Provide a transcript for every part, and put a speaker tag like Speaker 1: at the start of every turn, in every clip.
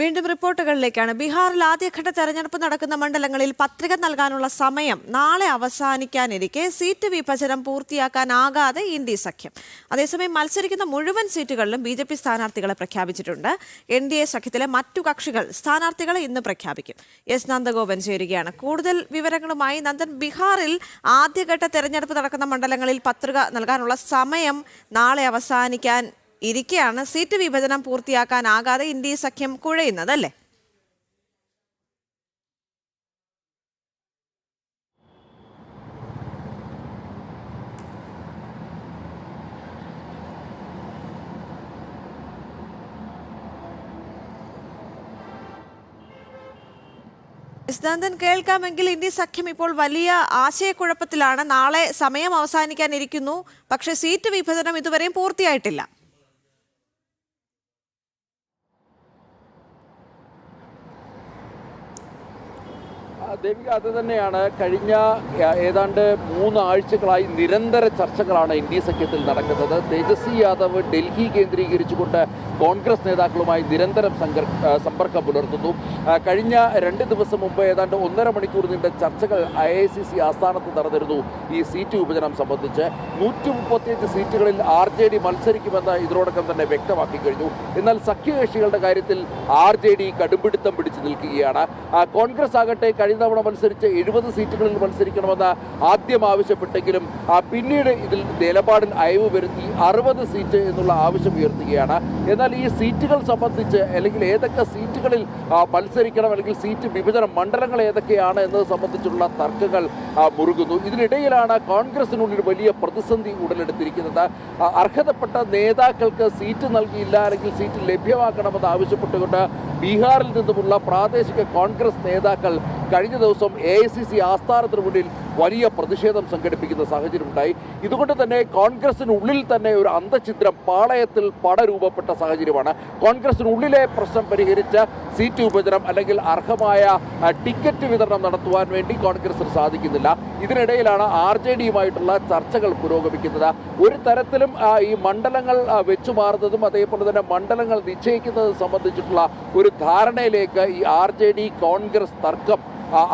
Speaker 1: വീണ്ടും റിപ്പോർട്ടുകളിലേക്കാണ്. ബീഹാറിൽ ആദ്യഘട്ട തെരഞ്ഞെടുപ്പ് നടക്കുന്ന മണ്ഡലങ്ങളിൽ പത്രിക നൽകാനുള്ള സമയം നാളെ അവസാനിക്കാനിരിക്കെ സീറ്റ് വിഭജനം പൂർത്തിയാക്കാനാകാതെ ഇന്ത്യ സഖ്യം. അതേസമയം മത്സരിക്കുന്ന മുഴുവൻ സീറ്റുകളിലും BJP സ്ഥാനാർത്ഥികളെ പ്രഖ്യാപിച്ചിട്ടുണ്ട്. NDA സഖ്യത്തിലെ മറ്റു കക്ഷികൾ സ്ഥാനാർത്ഥികളെ ഇന്ന് പ്രഖ്യാപിക്കും. എസ് നന്ദഗോപൻ ചേരുകയാണ്. കൂടുതൽ വിവരങ്ങളുമായി നന്ദൻ, ബീഹാറിൽ ആദ്യഘട്ട തെരഞ്ഞെടുപ്പ് നടക്കുന്ന മണ്ഡലങ്ങളിൽ പത്രിക നൽകാനുള്ള സമയം നാളെ അവസാനിക്കാൻ ഇരിക്കെയാണ് സീറ്റ് വിഭജനം പൂർത്തിയാക്കാനാകാതെ ഇന്ത്യ സഖ്യം കുഴയുന്നത്, അല്ലേ? നന്ദൻ, കേൾക്കാമെങ്കിൽ ഇന്ത്യ സഖ്യം ഇപ്പോൾ വലിയ ആശയക്കുഴപ്പത്തിലാണ്. നാളെ സമയം അവസാനിക്കാനിരിക്കുന്നു, പക്ഷേ സീറ്റ് വിഭജനം ഇതുവരെയും പൂർത്തിയായിട്ടില്ല.
Speaker 2: ദേവിക, അത് തന്നെയാണ്. കഴിഞ്ഞ ഏതാണ്ട് 3 ആഴ്ചകളായി നിരന്തര ചർച്ചകളാണ് ഇന്ത്യ സഖ്യത്തിൽ നടക്കുന്നത്. തേജസ്വി യാദവ് ഡൽഹി കേന്ദ്രീകരിച്ചുകൊണ്ട് കോൺഗ്രസ് നേതാക്കളുമായി നിരന്തരം സമ്പർക്കം പുലർത്തുന്നു. കഴിഞ്ഞ 2 ദിവസം മുമ്പ് ഏതാണ്ട് 1.5 മണിക്കൂർ നീണ്ട ചർച്ചകൾ IICC ആസ്ഥാനത്ത് നടന്നിരുന്നു ഈ സീറ്റ് വിഭജനം സംബന്ധിച്ച്. 135 സീറ്റുകളിൽ RJD മത്സരിക്കുമെന്ന് ഇതിനോടകം തന്നെ വ്യക്തമാക്കി കഴിഞ്ഞു. എന്നാൽ സഖ്യകക്ഷികളുടെ കാര്യത്തിൽ RJD കടുംപിടുത്തം പിടിച്ചു നിൽക്കുകയാണ്. കോൺഗ്രസ് ആകട്ടെ കഴിഞ്ഞ തവണ മത്സരിച്ച് 70 സീറ്റുകളിൽ മത്സരിക്കണമെന്ന് ആദ്യം ആവശ്യപ്പെട്ടെങ്കിലും പിന്നീട് ഇതിൽ നിലപാടിൽ അയവ് വരുത്തി 60 സീറ്റ് എന്നുള്ള ആവശ്യം ഉയർത്തുകയാണ്. എന്നാൽ ഈ സീറ്റുകൾ സംബന്ധിച്ച്, അല്ലെങ്കിൽ ഏതൊക്കെ സീറ്റുകളിൽ മത്സരിക്കണം, അല്ലെങ്കിൽ സീറ്റ് വിഭജനം മണ്ഡലങ്ങൾ ഏതൊക്കെയാണ് എന്നത് സംബന്ധിച്ചുള്ള തർക്കങ്ങൾ മുറുകുന്നു. ഇതിനിടയിലാണ് കോൺഗ്രസിനുള്ളിൽ വലിയ പ്രതിസന്ധി ഉടലെടുത്തിരിക്കുന്നത്. അർഹതപ്പെട്ട നേതാക്കൾക്ക് സീറ്റ് നൽകിയില്ല, അല്ലെങ്കിൽ സീറ്റ് ലഭ്യമാക്കണമെന്ന് ആവശ്യപ്പെട്ടുകൊണ്ട് ബീഹാറിൽ നിന്നുമുള്ള പ്രാദേശിക കോൺഗ്രസ് നേതാക്കൾ കഴിഞ്ഞ ദിവസം AICC ആസ്ഥാനത്തിന് മുന്നിൽ വലിയ പ്രതിഷേധം സംഘടിപ്പിക്കുന്ന സാഹചര്യമുണ്ടായി. ഇതുകൊണ്ട് തന്നെ കോൺഗ്രസിനുള്ളിൽ തന്നെ ഒരു അന്തഛിദ്രം, പാളയത്തിൽ പടരൂപപ്പെട്ട സാഹചര്യമാണ്. കോൺഗ്രസിനുള്ളിലെ പ്രശ്നം പരിഹരിച്ച് സീറ്റ് വിഭജനം അല്ലെങ്കിൽ അർഹമായ ടിക്കറ്റ് വിതരണം നടത്തുവാൻ വേണ്ടി കോൺഗ്രസിന് സാധിക്കുന്നില്ല. ഇതിനിടയിലാണ് RJDയുമായിട്ടുള്ള ചർച്ചകൾ പുരോഗമിക്കുന്നത്. ഒരു തരത്തിലും ഈ മണ്ഡലങ്ങൾ വെച്ചുമാറുന്നതും അതേപോലെ തന്നെ മണ്ഡലങ്ങൾ നിശ്ചയിക്കുന്നതും സംബന്ധിച്ചിട്ടുള്ള ഒരു ധാരണയിലേക്ക് ഈ RJD കോൺഗ്രസ് തർക്കം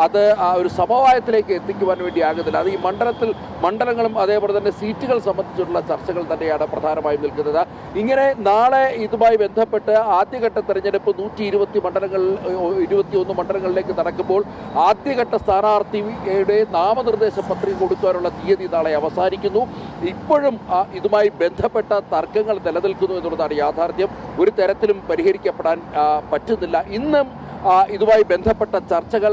Speaker 2: അത് ഒരു സമവായത്തിലേക്ക് എത്തിക്കുവാൻ വേണ്ടിയാകുന്നില്ല. അത് ഈ മണ്ഡലങ്ങളും അതേപോലെ തന്നെ സീറ്റുകൾ സംബന്ധിച്ചിട്ടുള്ള ചർച്ചകൾ തന്നെയാണ് പ്രധാനമായും നിൽക്കുന്നത്. ഇങ്ങനെ നാളെ ഇതുമായി ബന്ധപ്പെട്ട് ആദ്യഘട്ട തെരഞ്ഞെടുപ്പ് 121 മണ്ഡലങ്ങളിലേക്ക് നടക്കുമ്പോൾ ആദ്യഘട്ട സ്ഥാനാർത്ഥിയുടെ നാമനിർദ്ദേശ പത്രിക കൊടുക്കാനുള്ള തീയതി നാളെ അവസാനിക്കുന്നു. ഇപ്പോഴും ഇതുമായി ബന്ധപ്പെട്ട തർക്കങ്ങൾ നിലനിൽക്കുന്നു എന്നുള്ളതാണ് യാഥാർത്ഥ്യം. ഒരു തരത്തിലും പരിഹരിക്കപ്പെടാൻ പറ്റുന്നില്ല. ഇന്നും ഇതുമായി ബന്ധപ്പെട്ട ചർച്ചകൾ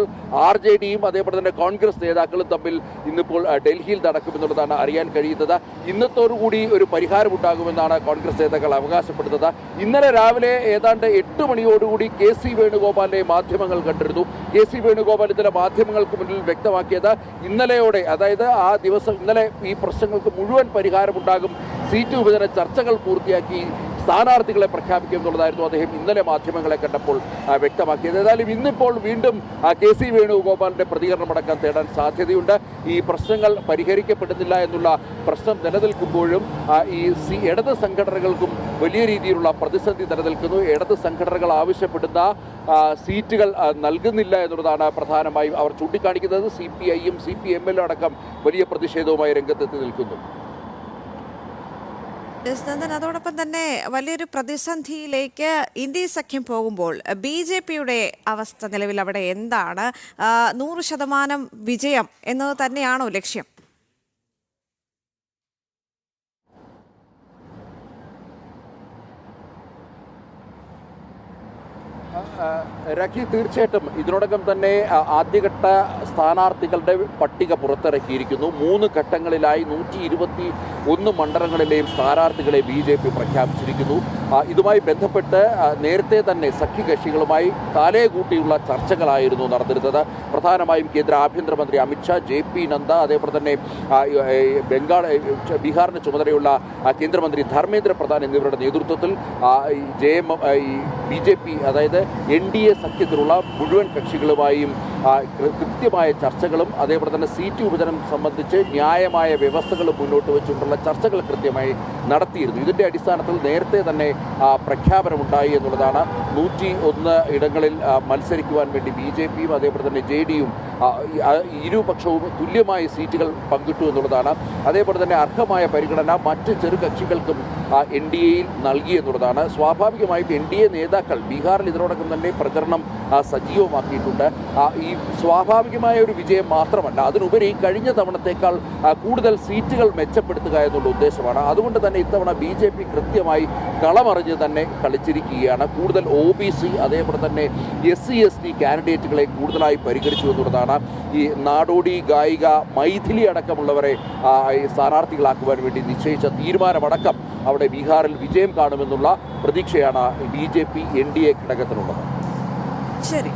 Speaker 2: RJDയും അതേപോലെ തന്നെ കോൺഗ്രസ് നേതാക്കളും തമ്മിൽ ഇന്നിപ്പോൾ ഡൽഹിയിൽ നടക്കുമെന്നുള്ളതാണ് അറിയാൻ കഴിയുന്നത്. ഇന്നത്തോടുകൂടി ഒരു പരിഹാരമുണ്ടാകുമെന്നാണ് കോൺഗ്രസ് നേതാക്കൾ അവകാശപ്പെടുന്നത്. ഇന്നലെ രാവിലെ ഏതാണ്ട് 8 മണിയോടുകൂടി KC വേണുഗോപാലിനെ മാധ്യമങ്ങൾ കണ്ടിരുന്നു. KC വേണുഗോപാൽ ഇന്നലെ മാധ്യമങ്ങൾക്ക് മുന്നിൽ വ്യക്തമാക്കിയത് ഇന്നലെയോടെ, അതായത് ആ ദിവസം ഇന്നലെ ഈ പ്രശ്നങ്ങൾക്ക് മുഴുവൻ പരിഹാരമുണ്ടാകും, സീറ്റ് വിഭജന ചർച്ചകൾ പൂർത്തിയാക്കി സ്ഥാനാർത്ഥികളെ പ്രഖ്യാപിക്കും എന്നുള്ളതായിരുന്നു അദ്ദേഹം ഇന്നലെ മാധ്യമങ്ങളെ കണ്ടപ്പോൾ വ്യക്തമാക്കിയത്. ഏതായാലും ഇന്നിപ്പോൾ വീണ്ടും KC വേണുഗോപാലിന്റെ പ്രതികരണമടക്കം തേടാൻ സാധ്യതയുണ്ട്. ഈ പ്രശ്നങ്ങൾ പരിഹരിക്കപ്പെടുന്നില്ല എന്നുള്ള പ്രശ്നം നിലനിൽക്കുമ്പോഴും ഈ ഇടത് സംഘടനകൾക്കും വലിയ രീതിയിലുള്ള പ്രതിസന്ധി നിലനിൽക്കുന്നു. ഇടത് സംഘടനകൾ ആവശ്യപ്പെടുന്ന സീറ്റുകൾ നൽകുന്നില്ല എന്നുള്ളതാണ് പ്രധാനമായും അവർ ചൂണ്ടിക്കാണിക്കുന്നത്. CPIയും CPMലും അടക്കം വലിയ പ്രതിഷേധവുമായി രംഗത്തെത്തി നിൽക്കുന്നു.
Speaker 1: അതോടൊപ്പം തന്നെ വലിയൊരു പ്രതിസന്ധിയിലേക്ക് ഇന്ത്യ സഖ്യം പോകുമ്പോൾ BJPയുടെ അവസ്ഥ നിലവിൽ അവിടെ എന്താണ്? 100% വിജയം എന്നത് തന്നെയാണോ ലക്ഷ്യം?
Speaker 2: രഖി, തീർച്ചയായിട്ടും ഇതിനോടകം തന്നെ ആദ്യഘട്ട സ്ഥാനാർത്ഥികളുടെ പട്ടിക പുറത്തിറക്കിയിരിക്കുന്നു. 3 ഘട്ടങ്ങളിലായി 121 മണ്ഡലങ്ങളിലെയും സ്ഥാനാർത്ഥികളെ BJP പ്രഖ്യാപിച്ചിരിക്കുന്നു. ഇതുമായി ബന്ധപ്പെട്ട് നേരത്തെ തന്നെ സഖ്യകക്ഷികളുമായി തലേകൂട്ടിയുള്ള ചർച്ചകളായിരുന്നു നടന്നിരുന്നത്. പ്രധാനമായും കേന്ദ്ര ആഭ്യന്തരമന്ത്രി അമിത്ഷാ, JP നദ്ദ, അതേപോലെ തന്നെ ബീഹാറിന് ചുമതലയുള്ള കേന്ദ്രമന്ത്രി ധർമ്മേന്ദ്ര പ്രധാൻ എന്നിവരുടെ നേതൃത്വത്തിൽ BJP, അതായത് NDA സഖ്യത്തിലുള്ള മുഴുവൻ കക്ഷികളുമായും കൃത്യമായ ചർച്ചകളും അതേപോലെ തന്നെ സീറ്റ് വിഭജനം സംബന്ധിച്ച് ന്യായമായ വ്യവസ്ഥകളും മുന്നോട്ട് വെച്ചുകൊണ്ടുള്ള നൽകാനുള്ള ചർച്ചകൾ കൃത്യമായി നടത്തിയിരുന്നു. ഇതിൻ്റെ അടിസ്ഥാനത്തിൽ നേരത്തെ തന്നെ പ്രഖ്യാപനമുണ്ടായി എന്നുള്ളതാണ്. 101 ഇടങ്ങളിൽ മത്സരിക്കുവാൻ വേണ്ടി BJPയും അതേപോലെ തന്നെ JDയും ഇരുപക്ഷവും തുല്യമായ സീറ്റുകൾ പങ്കിട്ടു എന്നുള്ളതാണ്. അതേപോലെ തന്നെ അർഹമായ പരിഗണന മറ്റ് ചെറു കക്ഷികൾക്കും NDAയിൽ നൽകി എന്നുള്ളതാണ്. സ്വാഭാവികമായും NDA നേതാക്കൾ ബീഹാറിൽ ഇതിനോടകം തന്നെ പ്രചരണം സജീവമാക്കിയിട്ടുണ്ട്. ഈ സ്വാഭാവികമായ ഒരു വിജയം മാത്രമല്ല, അതിനുപരി കഴിഞ്ഞ തവണത്തേക്കാൾ കൂടുതൽ സീറ്റുകൾ മെച്ചപ്പെടുത്തുക എന്നുള്ള ഉദ്ദേശമാണ്. അതുകൊണ്ട് തന്നെ ഇത്തവണ BJP കൃത്യമായി കളമറിഞ്ഞ് തന്നെ കളിച്ചിരിക്കുകയാണ്. കൂടുതൽ OBC അതേപോലെ തന്നെ SC/ST കാൻഡിഡേറ്റുകളെ കൂടുതലായി പരിഗണിച്ചു എന്നുള്ളതാണ്. ഈ നാടോടി ഗായിക മൈഥിലി അടക്കമുള്ളവരെ സ്ഥാനാർത്ഥികളാക്കുവാൻ വേണ്ടി നിശ്ചയിച്ച തീരുമാനമടക്കം അവിടെ ബീഹാറിൽ വിജയം കാണുമെന്നുള്ള പ്രതീക്ഷയാണ് BJP NDA ഘടകത്തിനുള്ളത്.
Speaker 1: ശരി.